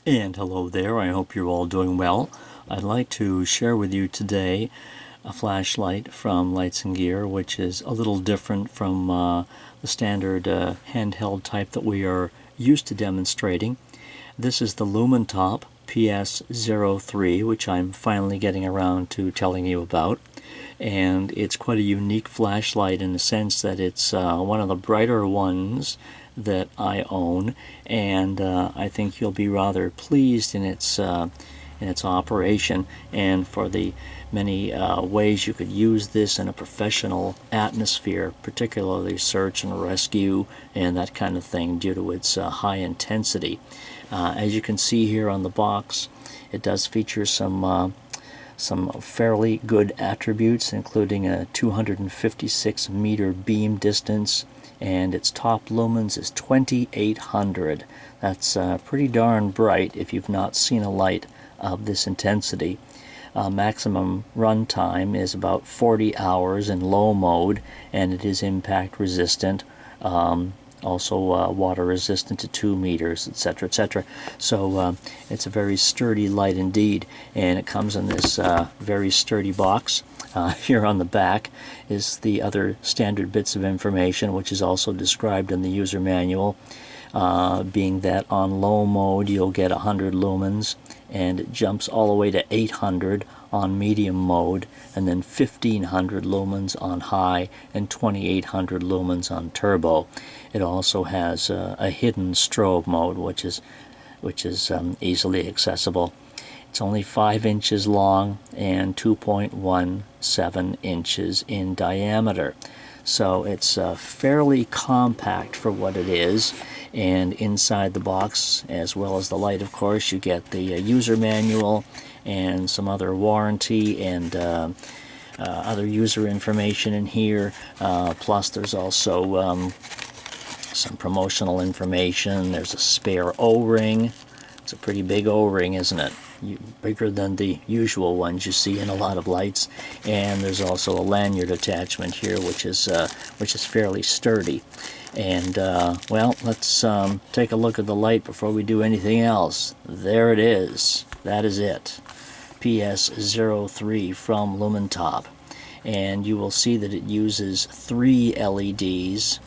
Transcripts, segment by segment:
And hello there, I hope you're all doing well. I'd like to share with you today a flashlight from Lights and Gear, which is a little different from the standard handheld type that we are used to demonstrating. This is the Lumintop PS03, which I'm finally getting around to telling you about. And it's quite a unique flashlight in the sense that it's one of the brighter ones that I own, and I think you'll be rather pleased in its operation and for the many ways you could use this in a professional atmosphere, particularly search and rescue and that kind of thing due to its high intensity. As you can see here on the box, it does feature some fairly good attributes, including a 256 meter beam distance, and its top lumens is 2800. That's pretty darn bright if you've not seen a light of this intensity. Maximum run time is about 40 hours in low mode, and it is impact resistant. Also water resistant to 2 meters, etc., etc. So it's a very sturdy light indeed, and it comes in this very sturdy box. Here on the back is the other standard bits of information, which is also described in the user manual, being that on low mode you'll get 100 lumens, and it jumps all the way to 800 on medium mode, and then 1500 lumens on high and 2800 lumens on turbo. It also has a hidden strobe mode, which is easily accessible. It's only 5 inches long and 2.17 inches in diameter. So it's fairly compact for what it is. And inside the box, as well as the light, of course, you get the user manual and some other warranty and other user information in here. Plus there's also some promotional information. There's a spare O-ring. It's a pretty big O-ring, isn't it? Bigger than the usual ones you see in a lot of lights. And there's also a lanyard attachment here, which is fairly sturdy. And well, let's take a look at the light before we do anything else. There it is. That is it. PS03 from Lumintop. And you will see that it uses 3 LEDs.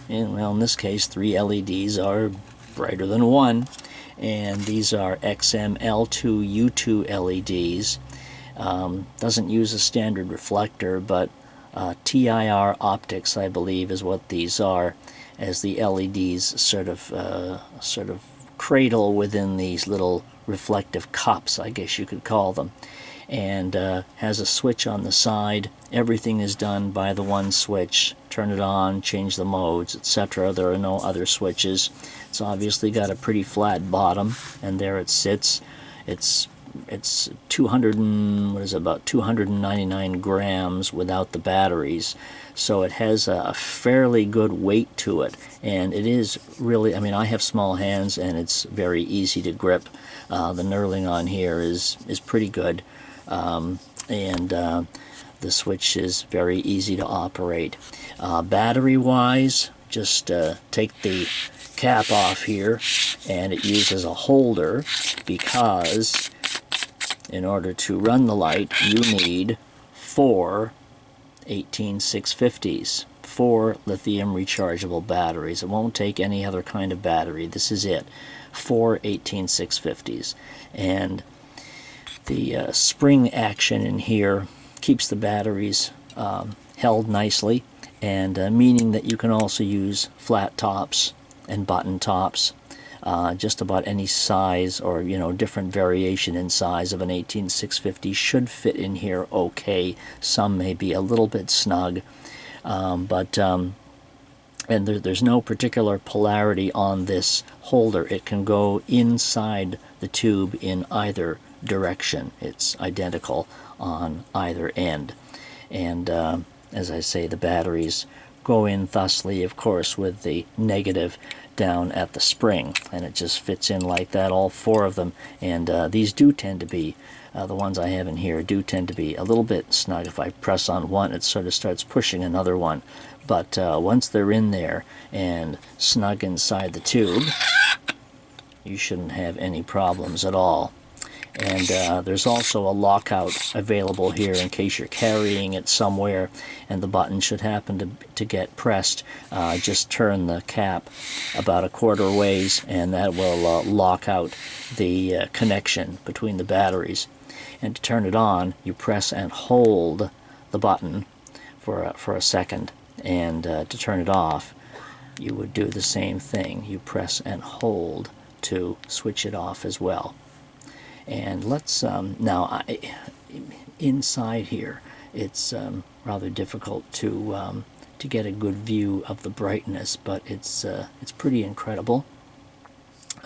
And well, in this case, 3 LEDs are brighter than 1. And these are XM-L2 U2 LEDs. Doesn't use a standard reflector, but TIR optics, I believe, is what these are, as the LEDs sort of cradle within these little reflective cups, I guess you could call them, and has a switch on the side. Everything is done by the one switch. Turn it on, change the modes, etc. There are no other switches. It's obviously got a pretty flat bottom, and there it sits. It's 299 grams without the batteries, so it has a fairly good weight to it, and it is really, I mean, I have small hands and it's very easy to grip. The knurling on here is pretty good, and the switch is very easy to operate. Battery wise, just take the cap off here, and it uses a holder because in order to run the light you need 4 18650s, 4 lithium rechargeable batteries. It won't take any other kind of battery. This is it, 4 18650s. And the spring action in here keeps the batteries held nicely, and meaning that you can also use flat tops and button tops. Just about any size, or different variation in size of an 18650 should fit in here okay. Some may be a little bit snug, and there's no particular polarity on this holder. It can go inside the tube in either direction. It's identical on either end, and as I say, the batteries go in thusly, of course, with the negative down at the spring, and it just fits in like that, all 4 of them. And these do tend to be, the ones I have in here do tend to be a little bit snug. If I press on one, it sort of starts pushing another one, but once they're in there and snug inside the tube, you shouldn't have any problems at all. And there's also a lockout available here in case you're carrying it somewhere and the button should happen to get pressed. Just turn the cap about a quarter ways and that will lock out the connection between the batteries. And to turn it on, you press and hold the button for a second. And to turn it off, you would do the same thing. You press and hold to switch it off as well. And let's now inside here, it's rather difficult to get a good view of the brightness, but it's pretty incredible.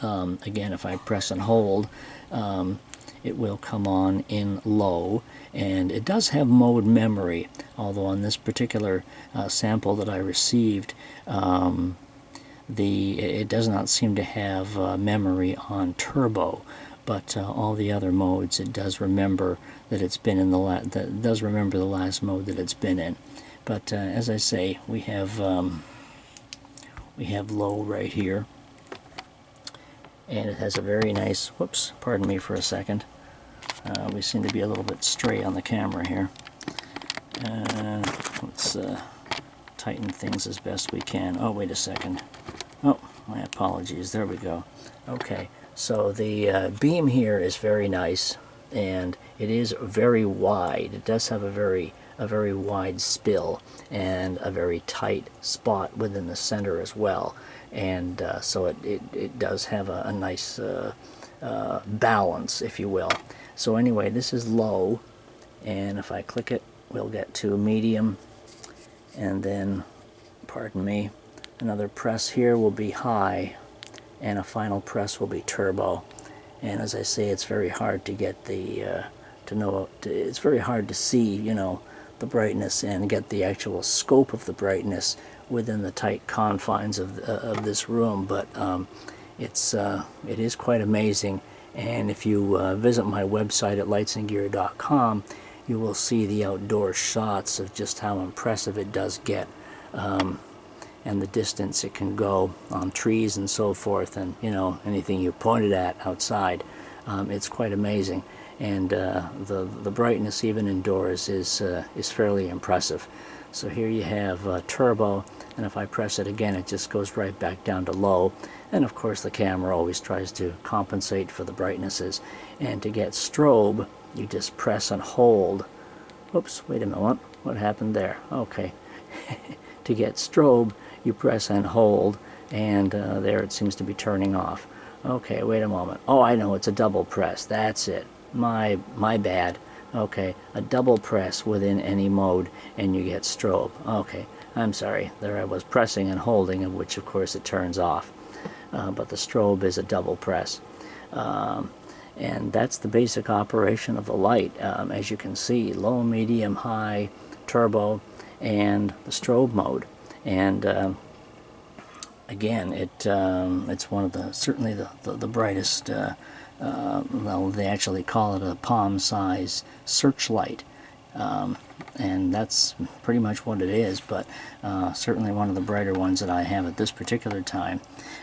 Again, if I press and hold, it will come on in low, and it does have mode memory, although on this particular sample that I received, it does not seem to have memory on turbo. But all the other modes, it does remember that it's been in the last mode that it's been in. But as I say, we have low right here, and it has a very nice. Whoops! Pardon me for a second. We seem to be a little bit stray on the camera here. Let's tighten things as best we can. Oh, wait a second. Oh, my apologies. There we go. Okay. So the beam here is very nice, and it is very wide. It does have a very wide spill and a very tight spot within the center as well. And so it does have a nice balance, if you will. So anyway, this is low, and if I click it, we'll get to medium, and then, pardon me, another press here will be high, and a final press will be turbo. And as I say, it's very hard to get the it's very hard to see, you know, the brightness and get the actual scope of the brightness within the tight confines of this room. But it is quite amazing. And if you visit my website at lightsandgear.com, you will see the outdoor shots of just how impressive it does get. And the distance it can go on trees and so forth, and you know, anything you pointed at outside. It's quite amazing, and the brightness even indoors is fairly impressive. So here you have turbo, and if I press it again, it just goes right back down to low. And of course, the camera always tries to compensate for the brightnesses. And to get strobe, you just press and hold. Oops, wait a minute, what happened there? Okay. To get strobe, you press and hold, and there it seems to be turning off. Okay, wait a moment. Oh, I know, it's a double press. That's it. My bad. Okay, a double press within any mode, and you get strobe. Okay, I'm sorry. There I was pressing and holding, of which of course it turns off. But the strobe is a double press. And that's the basic operation of the light. As you can see, low, medium, high, turbo, and the strobe mode. And again, it's one of the certainly the brightest. Well, they actually call it a palm-size searchlight, and that's pretty much what it is. But certainly one of the brighter ones that I have at this particular time.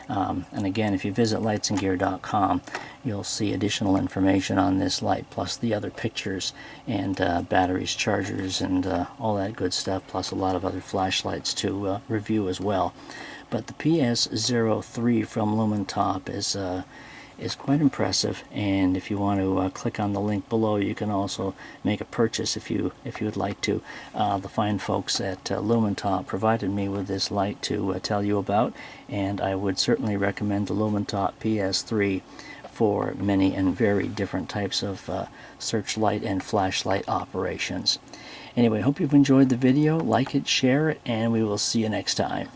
And again, if you visit lightsandgear.com, you'll see additional information on this light, plus the other pictures and batteries, chargers, and all that good stuff, plus a lot of other flashlights to review as well. But the PS03 from Lumintop is quite impressive, and if you want to click on the link below, you can also make a purchase if you would like to. The fine folks at Lumintop provided me with this light to tell you about, and I would certainly recommend the Lumintop PS03 for many and very different types of searchlight and flashlight operations. Anyway, I hope you've enjoyed the video. Like it, share it, and we will see you next time.